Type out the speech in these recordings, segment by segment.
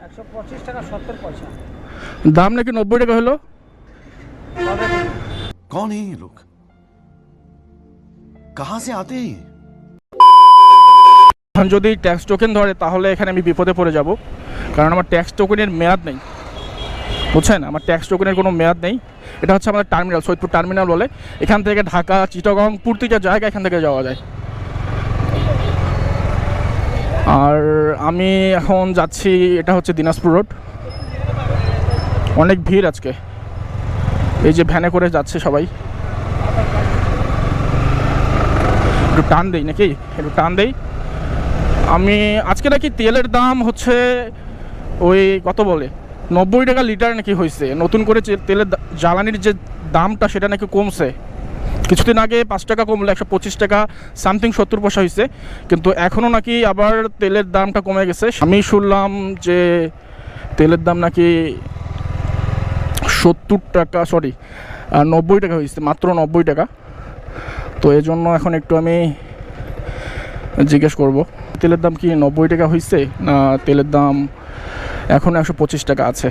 125 টাকা 70 পয়সা। দাম নাকি 90 টাকা হলো। कौन है ये लोग, कहां से आते हैं? যদি ট্যাক্স টোকেন ধরে তাহলে এখানে আমি বিপদে পড়ে যাব, কারণ আমার ট্যাক্স টোকেনের মেয়াদ নেই, বুঝছেন? আমার ট্যাক্স টোকেনের কোনো মেয়াদ নেই। এটা হচ্ছে আমাদের টার্মিনাল, সৈয়দপুর টার্মিনাল বলে। এখান থেকে ঢাকা, চিটাগং, প্রতিটা জায়গা এখান থেকে যাওয়া যায়। আর আমি এখন যাচ্ছি, এটা হচ্ছে দিনাজপুর রোড। অনেক ভিড় আজকে, এই যে ভ্যানে করে যাচ্ছে সবাই। একটু টান দেই নাকি, একটু টান দেই। আমি আজকে নাকি তেলের দাম হচ্ছে ওই কত বলে 90 টাকা লিটার নাকি হয়েছে। নতুন করে তেলের জ্বালানির যে দামটা সেটা নাকি কমছে। কিছুদিন আগে 5 টাকা কমলো, 125 টাকা সামথিং 70 পয়সা হয়েছে, কিন্তু এখনও নাকি আবার তেলের দামটা কমে গেছে। আমি শুনলাম যে তেলের দাম নাকি 70 টাকা, সরি 90 টাকা হয়েছে, মাত্র 90 টাকা। তো এই জন্য এখন একটু আমি জিজ্ঞেস করব তেলের দাম কি 90 টাকা হয়েছে না তেলের দাম এখন 125 টাকা আছে।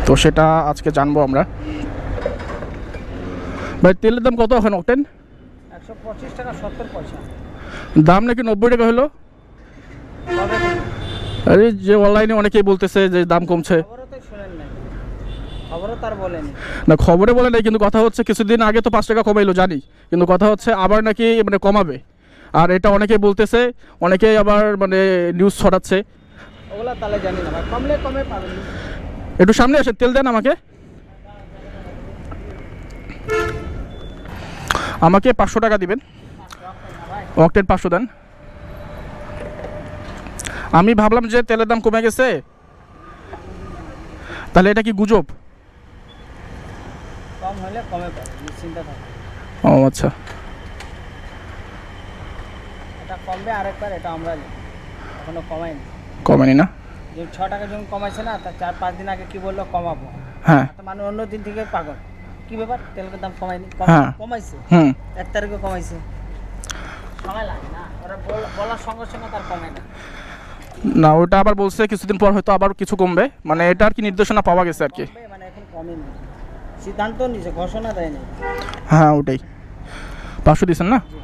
তো সেটা আজকে জানবো আমরা। ভাই তেলের দাম কত এখন অক্টেন? 125 টাকা 70 পয়সা। দাম নাকি 90 টাকা হলো। আরে যে অনলাইনে অনেকেই বলতেছে যে দাম কমছে। খবরও তো শুনেন নাই, খবরও তার বলেনি না, খবরে বলে নাই, কিন্তু কথা হচ্ছে কিছুদিন আগে তো 5 টাকা কমাইলো জানি, কিন্তু কথা হচ্ছে আবার নাকি মানে কমাবে। আর এটা অনেকেই বলতেছে, অনেকেই আবার মানে নিউজ ছড়াচ্ছে। ওগুলা তাহলে জানি না ভাই, কমলে কমে পাবেন। একটু সামনে আসেন, তেল দেন আমাকে। আমাকে 500 টাকা দিবেন, অক্টেন 500 দেন। আমি ভাবলাম যে তেলের দাম কমে গেছে, তাহলে এটা কি গুজব? কম হলে কমে পাবেন, নিশ্চিন্তে থাকুন। ও আচ্ছা, এটা কমবে আরেকবার, এটা আমরা এখনো কমাইনি। কমেনি না? যে 6 টাকা যখন কমাইছে না, তার 4-5 দিন আগে কি বললো কমাবো, হ্যাঁ তো মানে অন্য দিন থেকে পাগল। কি ব্যাপার, তেলের দাম কমায়নি? হ্যাঁ। কমাইছে, 1 তারিখে কমাইছে। সময় লাগে না, ওরা বলার সঙ্গে সঙ্গে তার কমে না। না, ওটা আবার বলছে কিছুদিন পর হয়তো আবার কিছু কমবে, মানে এটা আর কি নির্দেশনা পাওয়া গেছে আর কি। কমবে মানে এখন কমেনি, সিদ্ধান্ত নিছে, ঘোষণা দেয়নি। হ্যাঁ ওটাই। 500 দিয়েছেন না? জি।